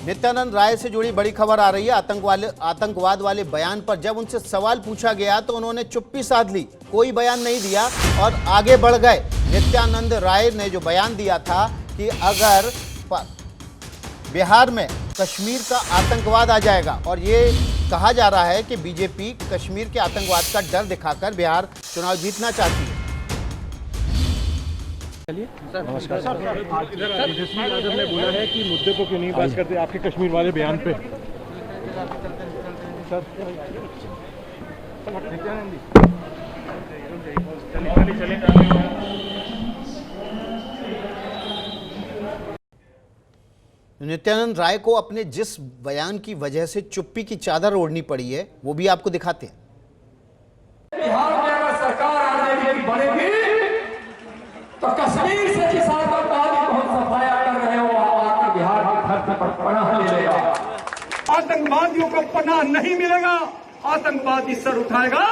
नित्यानंद राय से जुड़ी बड़ी खबर आ रही है। आतंकवाद वाले बयान पर जब उनसे सवाल पूछा गया तो उन्होंने चुप्पी साध ली, कोई बयान नहीं दिया और आगे बढ़ गए। नित्यानंद राय ने जो बयान दिया था कि अगर बिहार में कश्मीर का आतंकवाद आ जाएगा, और ये कहा जा रहा है कि बीजेपी कश्मीर के आतंकवाद का डर दिखाकर बिहार चुनाव जीतना चाहती है। नमस्कार सर। तेजस्वी यादव ने बोला है कि मुद्दे को क्यों नहीं बात करते आपके कश्मीर वाले बयान पे। नित्यानंद राय को अपने जिस बयान की वजह से चुप्पी की चादर ओढ़नी पड़ी है वो भी आपको दिखाते हैं। बिहार में अगर सरकार आरजेडी की बनेगी तो कश्मीर से जिस आतंकवादी को हम सफाया कर रहे हो आकर बिहार की धरती पर पनाह ले लेगा। आतंकवादियों को पनाह नहीं मिलेगा। आतंकवादी सर उठाएगा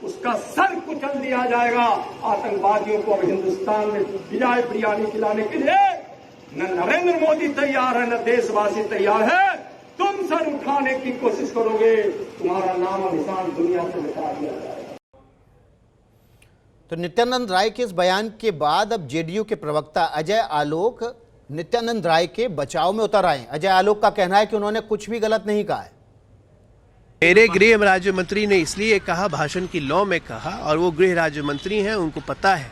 उसका सर कुचल दिया जाएगा। आतंकवादियों को अब हिंदुस्तान में बिजाय बिरयानी खिलाने के लिए न नरेंद्र मोदी तैयार है, न देशवासी तैयार है। तुम सर उठाने की कोशिश करोगे, तुम्हारा नाम और निशान दुनिया से मिटा दिया जाएगा। तो नित्यानंद राय के इस बयान के बाद अब जेडीयू के प्रवक्ता अजय आलोक नित्यानंद राय के बचाव में उतर आए। अजय आलोक का कहना है कि उन्होंने कुछ भी गलत नहीं कहा है। मेरे गृह राज्य मंत्री ने इसलिए कहा, भाषण की लौ में कहा, और वो गृह राज्य मंत्री हैं, उनको पता है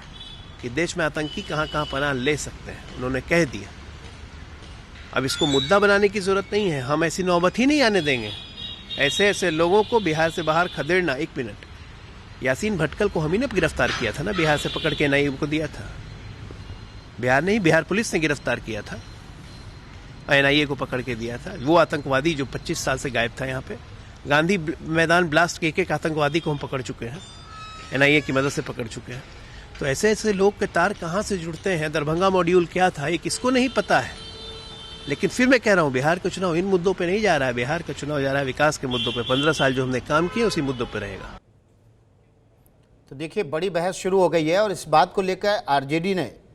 कि देश में आतंकी कहां कहां पनाह ले सकते हैं। उन्होंने कह दिया। अब इसको मुद्दा बनाने की जरूरत नहीं है, हम ऐसी नौबत ही नहीं आने देंगे। ऐसे ऐसे लोगों को बिहार से बाहर खदेड़ना। एक मिनट, यासीन भटकल को हम ही ने गिरफ्तार किया था ना, बिहार से पकड़ के एनआईए को दिया था। बिहार नहीं, बिहार पुलिस ने गिरफ्तार किया था, एनआईए को पकड़ के दिया था। वो आतंकवादी जो 25 साल से गायब था यहाँ पे। गांधी मैदान ब्लास्ट के एक आतंकवादी को हम पकड़ चुके हैं, एनआईए की मदद से पकड़ चुके हैं। तो ऐसे ऐसे लोग के तार कहाँ से जुड़ते हैं, दरभंगा मॉड्यूल क्या था, ये किसको नहीं पता है। लेकिन फिर मैं कह रहा हूँ, बिहार का चुनाव इन मुद्दों पे नहीं जा रहा है। बिहार का चुनाव जा रहा है विकास के मुद्दों पे। 15 साल जो हमने काम किए उसी मुद्दों पे रहेगा। तो देखिए, बड़ी बहस शुरू हो गई है और इस बात को लेकर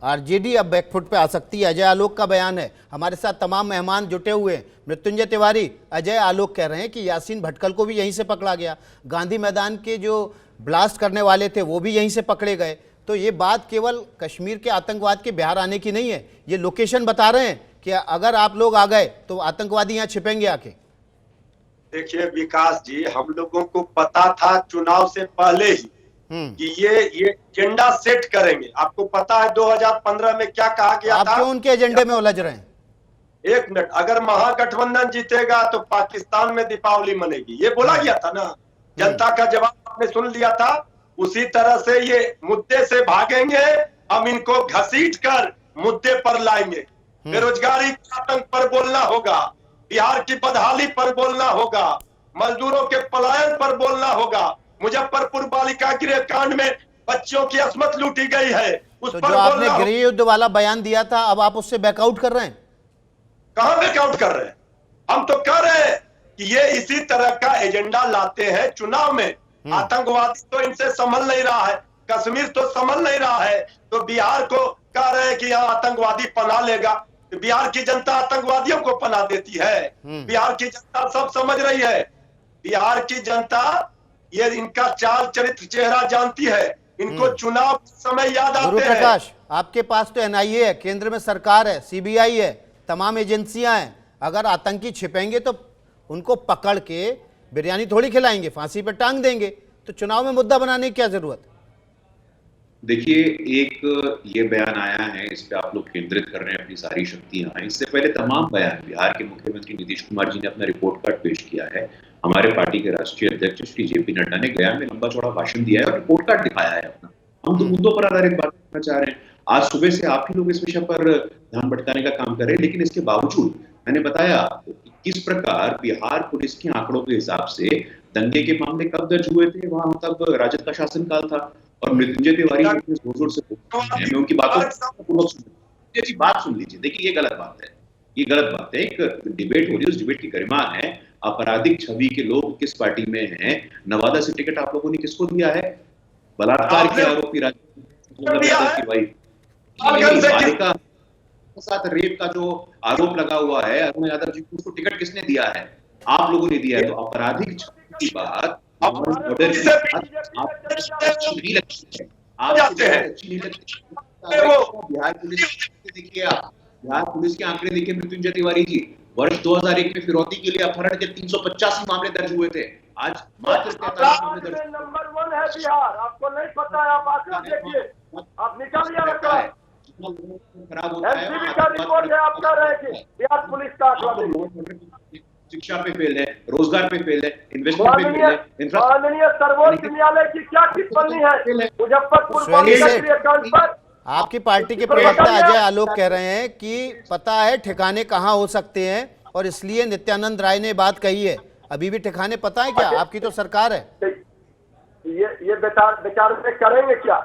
आरजेडी अब बैकफुट पे आ सकती है। अजय आलोक का बयान है। हमारे साथ तमाम मेहमान जुटे हुए हैं। मृत्युंजय तिवारी, अजय आलोक कह रहे हैं कि यासीन भटकल को भी यहीं से पकड़ा गया, गांधी मैदान के जो ब्लास्ट करने वाले थे वो भी यहीं से पकड़े गए। तो ये बात केवल कश्मीर के आतंकवाद के बिहार आने की नहीं है, ये लोकेशन बता रहे हैं कि अगर आप लोग आ गए तो आतंकवादी यहाँ छिपेंगे आके। देखिए विकास जी, हम लोगों को पता था चुनाव से पहले ही कि ये एजेंडा सेट करेंगे। आपको पता है 2015 में क्या कहा गया था? आप क्यों उनके एजेंडे में उलझ रहे हैं? एक मिनट, अगर महागठबंधन जीतेगा तो पाकिस्तान में दीपावली मनेगी, ये बोला गया था ना। जनता का जवाब आपने सुन लिया था। उसी तरह से ये मुद्दे से भागेंगे, हम इनको घसीट कर मुद्दे पर लाएंगे। बेरोजगारी के आतंक पर बोलना होगा, बिहार की बदहाली पर बोलना होगा, मजदूरों के पलायन पर बोलना होगा, मुजफ्फरपुर बालिका गृह कांड में बच्चों की अस्मत लूटी गई है उस तो पर जो आपने बोलना। गृह युद्ध वाला बयान दिया था, अब आप उससे बैकआउट कर रहे हैं? कहां बैकआउट कर रहे हैं? हम तो कह रहे हैं कि ये इसी तरह का एजेंडा लाते हैं चुनाव में। आतंकवादी तो इनसे संभल नहीं रहा है, कश्मीर तो संभल नहीं रहा है, तो बिहार को कह रहे हैं कि यहाँ आतंकवादी पनाह लेगा। तो बिहार की जनता आतंकवादियों को पनाह देती है? बिहार की जनता सब समझ रही है। बिहार की जनता ये इनका चाल चरित्र चेहरा जानती है। इनको चुनाव समय याद आते हैं। प्रकाश, आपके पास तो एनआईए है, केंद्र में सरकार है, सीबीआई है, तमाम एजेंसियां हैं। अगर आतंकी छिपेंगे तो उनको पकड़ के बिरयानी थोड़ी खिलाएंगे, फांसी पे टांग देंगे। तो चुनाव में मुद्दा बनाने की क्या जरूरत? देखिए, एक ये बयान आया है, इस पे आप लोग केंद्रित कर रहे हैं अपनी सारी शक्तियां। इससे पहले तमाम बयान बिहार के मुख्यमंत्री नीतीश कुमार जी ने अपना रिपोर्ट कार्ड पेश किया है। हमारे पार्टी के राष्ट्रीय अध्यक्ष श्री जेपी नड्डा ने गया में लंबा चौड़ा भाषण दिया है और रिपोर्ट कार्ड दिखाया है अपना। हम तो मुद्दों पर आधारित बात करना चाह रहे हैं। आज सुबह से आप ही लोग इस विषय पर ध्यान भटकाने का काम कर रहे हैं, लेकिन इसके बावजूद मैंने बताया किस प्रकार बिहार पुलिस के आंकड़ों के हिसाब से दंगे के मामले कब दर्ज हुए थे, वहां तब राजद का शासनकाल था। और मृत्युंजय तिवारी जोर जोर से मैं उनकी बातों बात सुन लीजिए। देखिए, ये गलत बात है, ये गलत बात है। एक डिबेट हो रही है, उस डिबेट की गरिमा है। आपराधिक छवि के लोग किस पार्टी में हैं? नवादा से टिकट आप लोगों ने किसको दिया है? बलात्कार के आरोपी के साथ रेप का जो आरोप लगा हुआ है अरुण यादव जी को, उसको टिकट किसने दिया है? आप लोगों ने दिया है। तो आपराधिक की बात ऑर्डर की बात आप अच्छी नहीं लगती है, आप अच्छी नहीं लगती। बिहार पुलिस देखिए, आप बिहार पुलिस के आंकड़े देखिए मृत्युंजय तिवारी जी, वर्ष 2001 में फिरौती के लिए अपहरण के 385 मामले दर्ज हुए थे, आज मात्र 43 मामले दर्ज। नंबर 1 है बिहार, आपको नहीं पता है? आप आकर देखिए, आप निकालिए आंकड़ा। खराब होता है, एसपीबी का रिपोर्ट है, आप कह रहे हैं कि बिहार पुलिस का आंकड़ा देखिए। शिक्षा पे फेल है, रोजगार पे फेल है, इन्वेस्टमेंट पे फेल है, माननीय सर्वोच्च न्यायालय की क्या टिप्पणी है मुजफ्फरपुर बालिका गृह कांड पर? आपकी पार्टी के प्रवक्ता अजय आलोक कह रहे हैं कि पता है ठिकाने कहाँ हो सकते हैं और इसलिए नित्यानंद राय ने बात कही है। अभी भी ठिकाने पता है क्या? आपकी तो सरकार है। ये विचार से करेंगे क्या?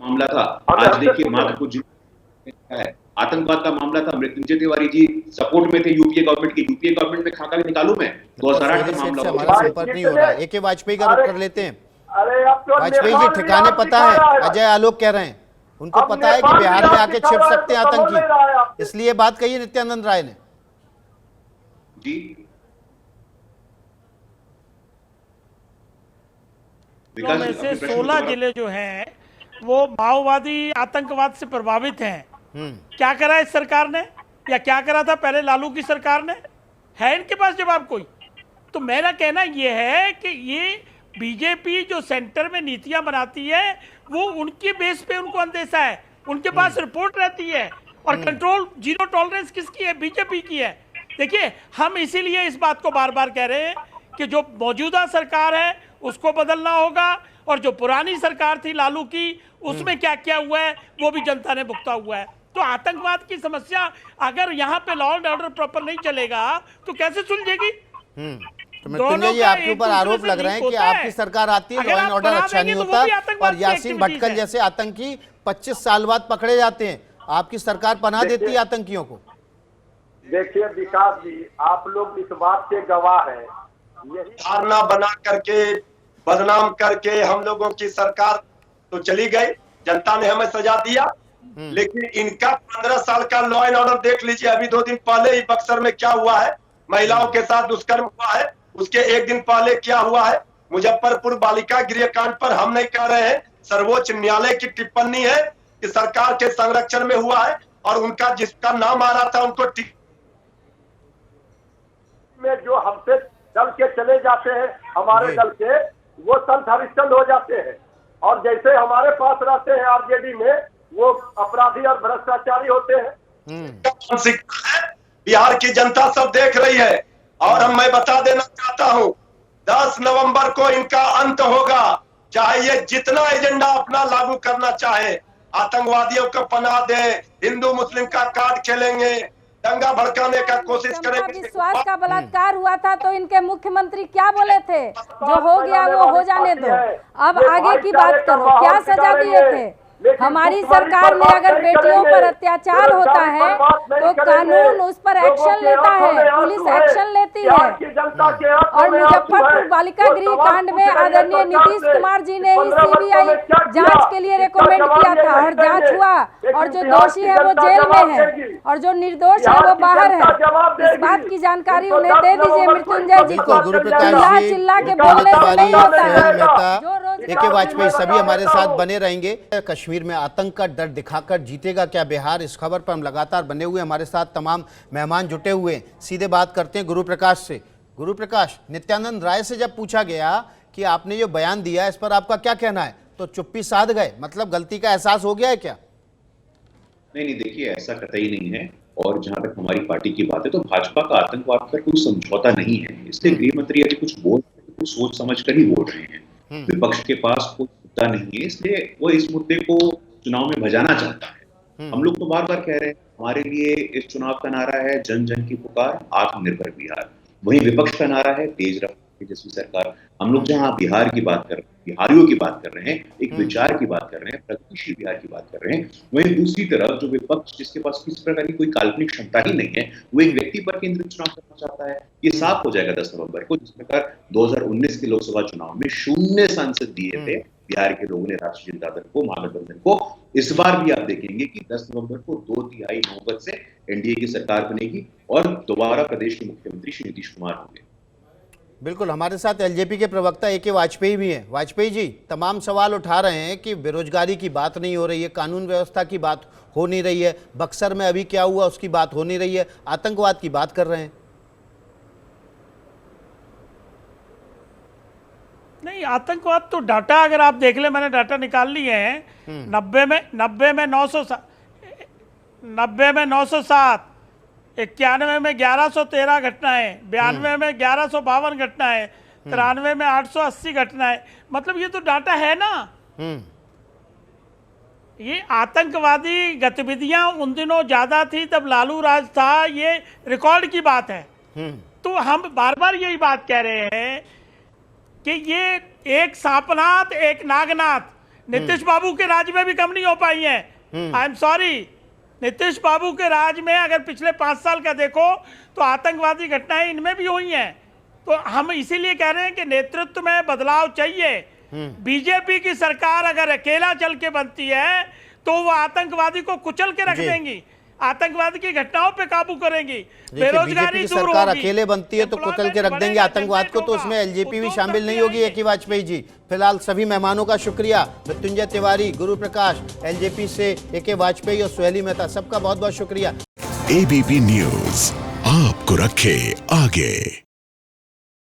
मामला था, आज देखिए मात्र कुछ है, आतंकवाद का मामला था, मृत्युंजय तिवारी जी सपोर्ट में थे यूपीए गवर्नमेंट की, यूपीए गवर्नमेंट में खाका भी निकालू मैं, 2008 का मामला हमारा संपर्क नहीं हो रहा है। एके वाजपेयी का रुख कर लेते हैं। अरे अब तो वाजपेयी जी ठिकाने पता है, अजय आलोक कह रहे हैं उनको पता है कि बिहार में आके छिप सकते हैं आतंकी, इसलिए बात कही नित्यानंद राय ने जी। में से 16 जिले जो हैं वो माओवादी आतंकवाद से प्रभावित हैं। क्या करा इस सरकार ने, या क्या करा था पहले लालू की सरकार ने? है इनके पास जवाब कोई? तो मेरा कहना यह है कि ये बीजेपी जो सेंटर में नीतियां बनाती है वो उनके बेस पे उनको अंदेशा है, उनके पास रिपोर्ट रहती है, और कंट्रोल जीरो टॉलरेंस किसकी है? बीजेपी की है। देखिए, हम इसीलिए इस बात को बार बार कह रहे हैं कि जो मौजूदा सरकार है उसको बदलना होगा, और जो पुरानी सरकार थी लालू की उसमें क्या क्या हुआ है वो भी जनता ने भुगता हुआ है। तो आतंकवाद की समस्या अगर यहाँ पे लॉ एंड ऑर्डर प्रॉपर नहीं चलेगा तो कैसे सुलझेगी? तो मृत्युंजय जी, आपके ऊपर आरोप लग रहे हैं कि आपकी सरकार आती है, लॉ एंड ऑर्डर अच्छा नहीं होता, और यासीन भटकल जैसे आतंकी 25 साल बाद पकड़े जाते हैं, आपकी सरकार पनाह देती है आतंकियों को। देखिए विकास जी, आप लोग इस बात के गवाह हैं। धारणा बना करके बदनाम करके हम लोगों की सरकार तो चली गई, जनता ने हमें सजा दिया, लेकिन इनका 15 साल का लॉ एंड ऑर्डर देख लीजिए। अभी 2 दिन पहले ही बक्सर में क्या हुआ है, महिलाओं के साथ दुष्कर्म हुआ है, उसके 1 दिन पहले क्या हुआ है, मुजफ्फरपुर बालिका गृह कांड पर हम नहीं कह रहे हैं, सर्वोच्च न्यायालय की टिप्पणी है कि सरकार के संरक्षण में हुआ है, और उनका जिसका नाम आ रहा था उनको में जो हमसे दल के चले जाते हैं, हमारे दल के, वो संत हरिश्चंद्र हो जाते हैं, और जैसे हमारे पास रहते हैं आरजेडी में, वो अपराधी और भ्रष्टाचारी होते हैं। बिहार की जनता सब देख रही है, और मैं बता देना चाहता हूं 10 नवंबर को इनका अंत होगा। चाहे ये जितना एजेंडा अपना लागू करना चाहे, आतंकवादियों को पनाह दे, हिंदू मुस्लिम का कार्ड खेलेंगे, दंगा भड़काने का कोशिश करेंगे। विश्वास का बलात्कार हुआ था तो इनके मुख्यमंत्री क्या बोले थे? जो हो गया वो हो जाने दो, अब आगे की बात करो। क्या सजा दिए थे? हमारी सरकार में अगर बेटियों पर अत्याचार होता है तो कानून उस पर एक्शन लेता है, पुलिस एक्शन लेती है। और मुजफ्फरपुर बालिका गृह कांड में आदरणीय नीतीश कुमार जी ने ही सीबीआई जांच के लिए रिकमेंड किया था, और जांच हुआ, और जो दोषी है वो जेल में है और जो निर्दोष है वो बाहर है। इस बात की जानकारी उन्हें दे दीजिए मृत्युंजय जी को। चिल्ला चिल्ला के बोलने से नहीं होता है। एके वाजपेयी सभी हमारे साथ बने रहेंगे। कश्मीर में आतंक का डर दिखाकर जीतेगा क्या बिहार, इस खबर पर हम लगातार बने हुए, हमारे साथ तमाम मेहमान जुटे हुए हैं। सीधे बात करते हैं गुरु प्रकाश से। गुरु प्रकाश, नित्यानंद राय से जब पूछा गया कि आपने जो बयान दिया इस पर आपका क्या कहना है, तो चुप्पी साध गए, मतलब गलती का एहसास हो गया है क्या? नहीं, देखिए ऐसा कतई नहीं है, और जहां तक हमारी पार्टी की बात है तो भाजपा का आतंकवाद पर कोई समझौता नहीं है, इसलिए गृह मंत्री यदि कुछ बोल रहे हैं तो सोच समझ कर ही बोल रहे हैं। विपक्ष के पास कोई मुद्दा नहीं है, इसलिए वो इस मुद्दे को चुनाव में भजाना चाहता है। हम लोग तो बार बार कह रहे हैं, हमारे लिए इस चुनाव का नारा है जन जन की पुकार, आत्मनिर्भर बिहार। वहीं विपक्ष का नारा है तेज रफ्तार तेजस्वी सरकार। हम लोग जहां बिहार की बात कर रहे हैं, बिहारियों की बात कर रहे हैं, एक विचार की बात कर रहे हैं, प्रगतिशील बिहार की बात कर रहे हैं, वहीं दूसरी तरफ जो विपक्ष जिसके पास किसी प्रकार की कोई काल्पनिक क्षमता ही नहीं है, वो एक व्यक्ति पर केंद्रित चुनाव करना चाहता है। ये साफ हो जाएगा 10 नवंबर को, जिस प्रकार 2019 के लोकसभा चुनाव में 0 सांसद दिए थे बिहार के लोगों ने राष्ट्रीय जनता दल को, महागठबंधन को। इस बार भी आप देखेंगे कि 10 नवंबर को 2/3 बहुमत से एनडीए की सरकार बनेगी और दोबारा प्रदेश के मुख्यमंत्री श्री नीतीश कुमार होंगे। बिल्कुल, हमारे साथ एलजेपी के प्रवक्ता ए.के. वाजपेयी भी हैं। वाजपेयी जी, तमाम सवाल उठा रहे हैं कि बेरोजगारी की बात नहीं हो रही है, कानून व्यवस्था की बात हो नहीं रही है, बक्सर में अभी क्या हुआ उसकी बात हो नहीं रही है, आतंकवाद की बात कर रहे हैं। नहीं, आतंकवाद तो डाटा अगर आप देख ले, मैंने डाटा निकाल लिए हैं। 90 में 907, 91 में 1113 घटनाएं, 92 में 1152 घटनाएं, 93 में 880 घटनाएं। मतलब ये तो डाटा है ना। ये आतंकवादी गतिविधियां उन दिनों ज्यादा थी तब लालू राज था, ये रिकॉर्ड की बात है। तो हम बार बार यही बात कह रहे हैं कि ये एक सांपनाथ एक नागनाथ नीतीश बाबू के राज में भी कम नहीं हो पाई है। आई एम सॉरी, नीतीश बाबू के राज में अगर पिछले 5 साल का देखो तो आतंकवादी घटनाएं इनमें भी हुई हैं। तो हम इसीलिए कह रहे हैं कि नेतृत्व में बदलाव चाहिए। बीजेपी की सरकार अगर अकेला चल के बनती है तो वो आतंकवादी को कुचल के रख देंगी, आतंकवाद की घटनाओं पे काबू करेंगी, बेरोजगारी दूर होगी। सरकार अकेले बनती है तो कुचल के रख देंगे आतंकवाद को, तो उसमें एलजेपी भी शामिल नहीं होगी। ए.के. वाजपेयी जी, फिलहाल सभी मेहमानों का शुक्रिया। मृत्युंजय तिवारी, गुरु प्रकाश, एलजेपी से ए.के. वाजपेयी और सुहेली मेहता, सबका बहुत बहुत शुक्रिया। एबीपी न्यूज आपको रखे आगे।